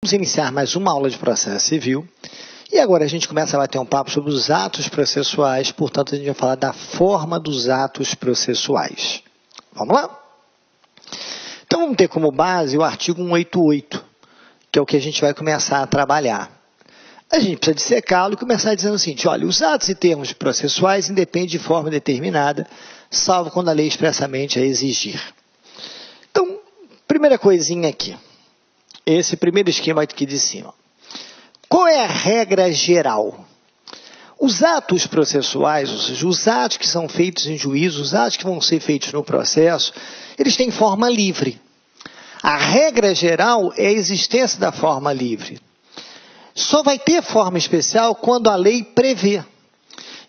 Vamos iniciar mais uma aula de processo civil e agora a gente começa a bater um papo sobre os atos processuais, portanto a gente vai falar da forma dos atos processuais. Vamos lá? Então vamos ter como base o artigo 188, que é o que a gente vai começar a trabalhar. A gente precisa dissecá-lo e começar dizendo o seguinte, olha, os atos e termos processuais independem de forma determinada, salvo quando a lei expressamente a exigir. Então, primeira coisinha aqui. Esse primeiro esquema aqui de cima. Qual é a regra geral? Os atos processuais, ou seja, os atos que são feitos em juízo, os atos que vão ser feitos no processo, eles têm forma livre. A regra geral é a existência da forma livre. Só vai ter forma especial quando a lei prevê.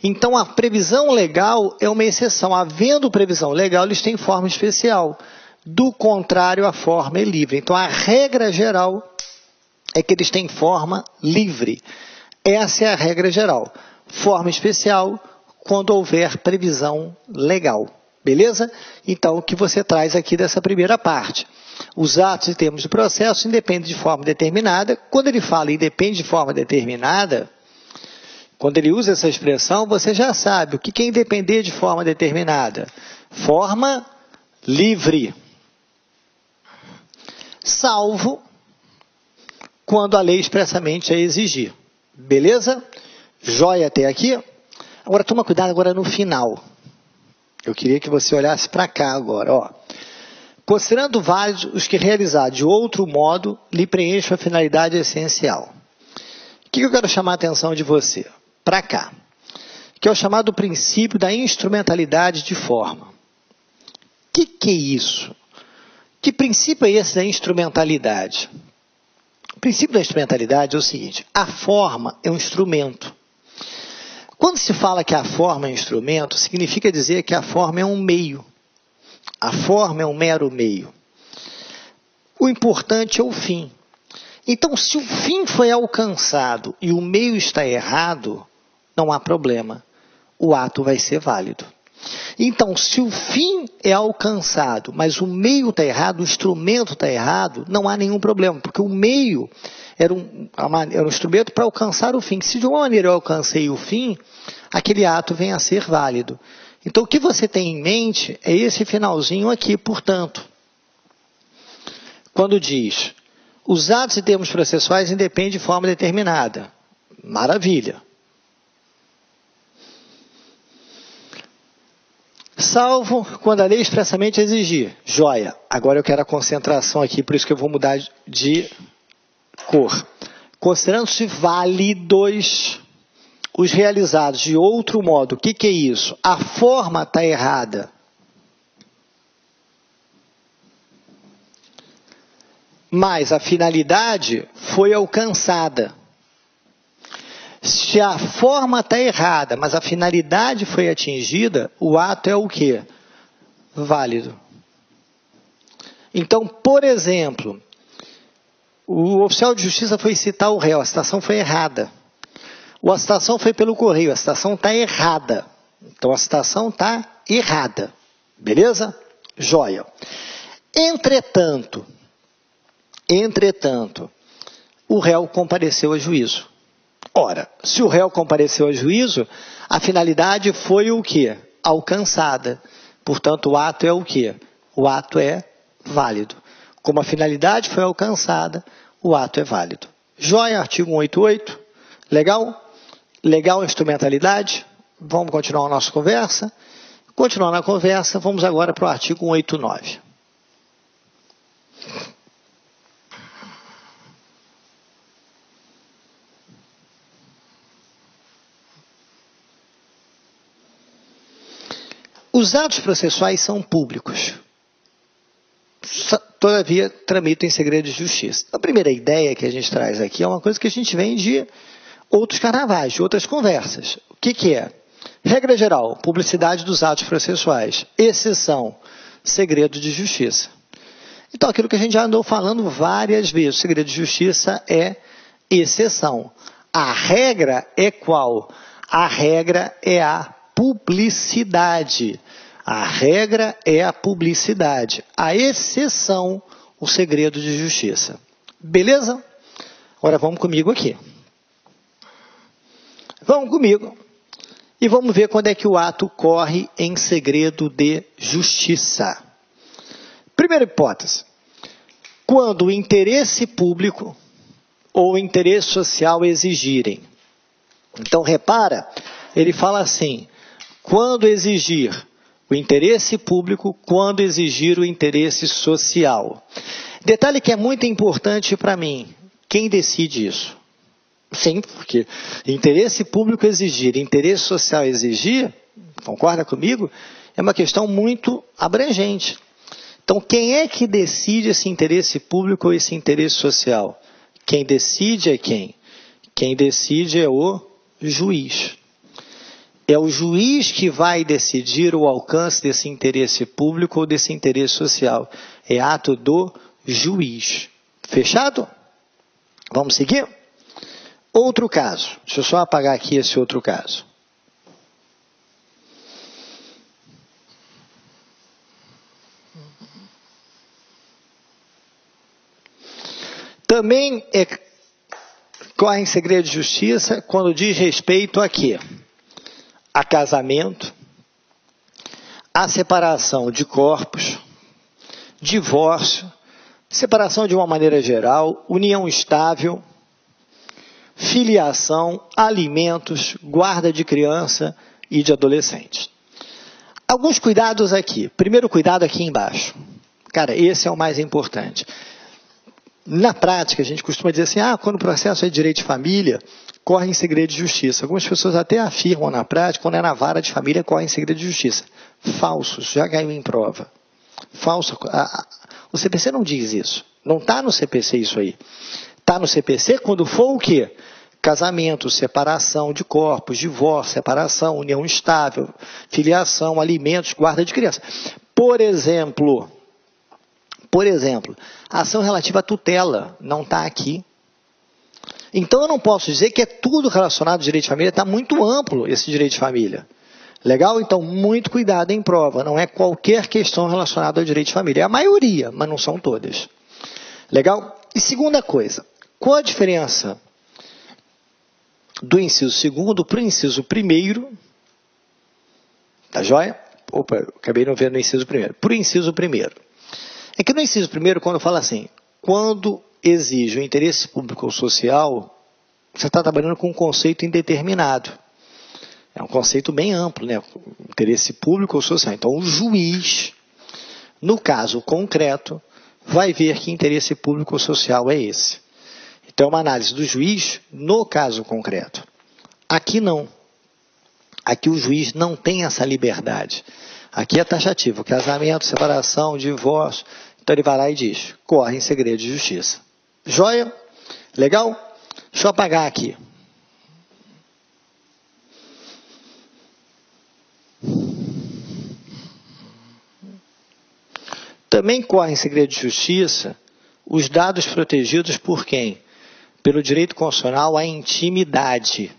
Então, a previsão legal é uma exceção. Havendo previsão legal, eles têm forma especial. Do contrário, a forma é livre. Então, a regra geral é que eles têm forma livre. Essa é a regra geral. Forma especial quando houver previsão legal. Beleza? Então, o que você traz aqui dessa primeira parte? Os atos e termos do processo independem de forma determinada. Quando ele fala independe de forma determinada, quando ele usa essa expressão, você já sabe o que é independer de forma determinada. Forma livre. Salvo quando a lei expressamente a exigir. Beleza? Joia até aqui? Agora, toma cuidado agora no final. Eu queria que você olhasse para cá agora. Ó. Considerando válidos os que realizar de outro modo, lhe preencham a finalidade essencial. O que eu quero chamar a atenção de você? Para cá. Que é o chamado princípio da instrumentalidade de forma. O que é isso? Que princípio é esse da instrumentalidade? O princípio da instrumentalidade é o seguinte, a forma é um instrumento. Quando se fala que a forma é um instrumento, significa dizer que a forma é um meio. A forma é um mero meio. O importante é o fim. Então, se o fim foi alcançado e o meio está errado, não há problema. O ato vai ser válido. Então, se o fim é alcançado, mas o meio está errado, o instrumento está errado, não há nenhum problema, porque o meio era um instrumento para alcançar o fim. Se de uma maneira eu alcancei o fim, aquele ato vem a ser válido. Então, o que você tem em mente é esse finalzinho aqui, portanto. Quando diz, os atos e termos processuais independem de forma determinada. Maravilha. Salvo quando a lei expressamente exigir. Joia. Agora eu quero a concentração aqui, por isso que eu vou mudar de cor. Considerando-se válidos os realizados de outro modo. O que é isso? A forma está errada. Mas a finalidade foi alcançada. Se a forma está errada, mas a finalidade foi atingida, o ato é o quê? Válido. Então, por exemplo, o oficial de justiça foi citar o réu, a citação foi errada. Ou a citação foi pelo correio, a citação está errada. Então, a citação está errada. Beleza? Joia. Entretanto, o réu compareceu a juízo. Ora, se o réu compareceu a juízo, a finalidade foi o quê? Alcançada. Portanto, o ato é o quê? O ato é válido. Como a finalidade foi alcançada, o ato é válido. Joia, artigo 188. Legal? Legal a instrumentalidade? Vamos continuar a nossa conversa? Continuando a conversa, vamos agora para o artigo 189. Os atos processuais são públicos. Todavia, tramitam em segredo de justiça. A primeira ideia que a gente traz aqui é uma coisa que a gente vem de outros carnavais, de outras conversas. O que é? Regra geral, publicidade dos atos processuais. Exceção, segredo de justiça. Então, aquilo que a gente já andou falando várias vezes, segredo de justiça é exceção. A regra é qual? A regra é a publicidade. A regra é a publicidade. A exceção, o segredo de justiça. Beleza? Agora vamos comigo aqui. Vamos comigo. E vamos ver quando é que o ato ocorre em segredo de justiça. Primeira hipótese. Quando o interesse público ou o interesse social exigirem. Então, repara, ele fala assim, quando exigir o interesse público, quando exigir o interesse social. Detalhe que é muito importante para mim, quem decide isso? Sim, porque interesse público exigir, interesse social exigir, concorda comigo? É uma questão muito abrangente. Então, quem é que decide esse interesse público ou esse interesse social? Quem decide é quem? Quem decide é o juiz. É o juiz que vai decidir o alcance desse interesse público ou desse interesse social. É ato do juiz. Fechado? Vamos seguir? Outro caso. Deixa eu só apagar aqui esse outro caso. Também corre em segredo de justiça quando diz respeito a quê? A casamento, a separação de corpos, divórcio, separação de uma maneira geral, união estável, filiação, alimentos, guarda de criança e de adolescente. Alguns cuidados aqui. Primeiro cuidado aqui embaixo. Cara, esse é o mais importante. Na prática, a gente costuma dizer assim, quando o processo é de direito de família, corre em segredo de justiça. Algumas pessoas até afirmam na prática, quando é na vara de família, corre em segredo de justiça. Falso, já caiu em prova. Falso. O CPC não diz isso. Não está no CPC isso aí. Está no CPC quando for o quê? Casamento, separação de corpos, divórcio, separação, união estável, filiação, alimentos, guarda de criança. Por exemplo, ação relativa à tutela não está aqui. Então eu não posso dizer que é tudo relacionado ao direito de família, está muito amplo esse direito de família. Legal? Então, muito cuidado em prova. Não é qualquer questão relacionada ao direito de família. É a maioria, mas não são todas. Legal? E segunda coisa, qual a diferença do inciso segundo para o inciso primeiro? Tá joia? Opa, eu acabei não vendo o inciso primeiro. Para o inciso primeiro. É que no inciso primeiro, quando fala assim, quando exige o interesse público ou social, você está trabalhando com um conceito indeterminado. É um conceito bem amplo, né? Interesse público ou social. Então, o juiz, no caso concreto, vai ver que interesse público ou social é esse. Então, é uma análise do juiz no caso concreto. Aqui não. Aqui o juiz não tem essa liberdade. Aqui é taxativo. Casamento, separação, divórcio. Então, ele vai lá e diz, corre em segredo de justiça. Joia? Legal? Deixa eu apagar aqui. Também corre em segredo de justiça os dados protegidos por quem? Pelo direito constitucional à intimidade.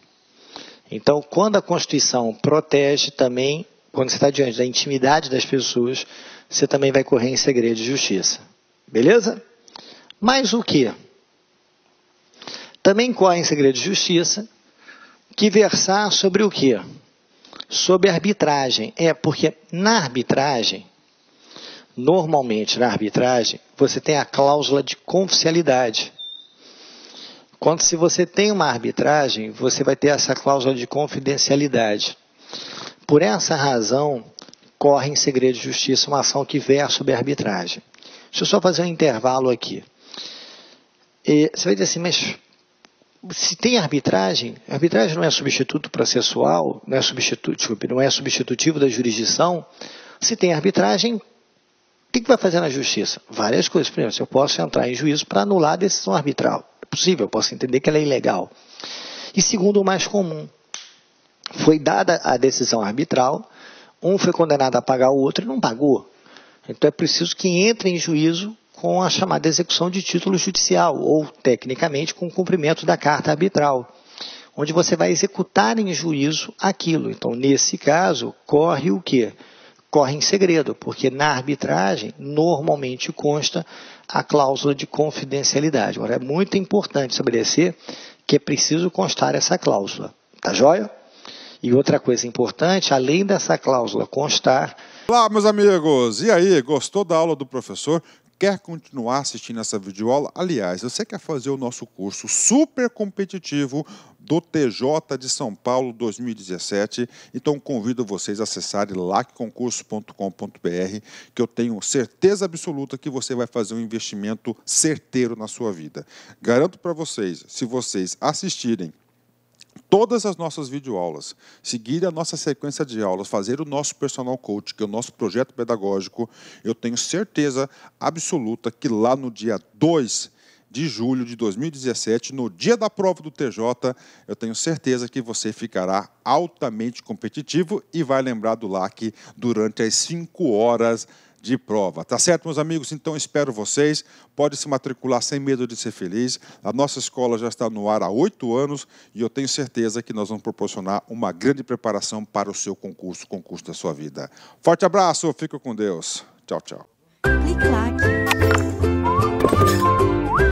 Então, quando a Constituição protege também, quando você está diante da intimidade das pessoas, você também vai correr em segredo de justiça. Beleza? Mais o quê? Também corre em segredo de justiça que versar sobre o quê? Sobre arbitragem. Porque na arbitragem, normalmente na arbitragem, você tem a cláusula de confidencialidade. Quando se você tem uma arbitragem, você vai ter essa cláusula de confidencialidade. Por essa razão, corre em segredo de justiça uma ação que versa sobre arbitragem. Deixa eu só fazer um intervalo aqui. Você vai dizer assim, mas se tem arbitragem não é substituto processual, não é substitutivo da jurisdição. Se tem arbitragem, o que vai fazer na justiça? Várias coisas. Primeiro, eu posso entrar em juízo para anular a decisão arbitral. É possível, eu posso entender que ela é ilegal. E segundo, o mais comum. Foi dada a decisão arbitral, um foi condenado a pagar o outro e não pagou. Então é preciso que entre em juízo com a chamada execução de título judicial, ou, tecnicamente, com o cumprimento da carta arbitral, onde você vai executar em juízo aquilo. Então, nesse caso, corre o quê? corre em segredo, porque na arbitragem normalmente consta a cláusula de confidencialidade. Agora, é muito importante estabelecer que é preciso constar essa cláusula, tá joia? E outra coisa importante, além dessa cláusula constar... Olá, meus amigos! E aí, gostou da aula do professor? Quer continuar assistindo essa videoaula? Aliás, você quer fazer o nosso curso super competitivo do TJ de São Paulo 2017? Então convido vocês a acessarem lacconcurso.com.br, que eu tenho certeza absoluta que você vai fazer um investimento certeiro na sua vida. Garanto para vocês, se vocês assistirem todas as nossas videoaulas, seguir a nossa sequência de aulas, fazer o nosso personal coach, que é o nosso projeto pedagógico, eu tenho certeza absoluta que lá no dia 2 de julho de 2017, no dia da prova do TJ, eu tenho certeza que você ficará altamente competitivo e vai lembrar do LAC durante as 5 horas de prova. Tá certo, meus amigos? Então, espero vocês. Pode se matricular sem medo de ser feliz. A nossa escola já está no ar há 8 anos e eu tenho certeza que nós vamos proporcionar uma grande preparação para o seu concurso, o concurso da sua vida. Forte abraço, fica com Deus. Tchau, tchau. Clique lá.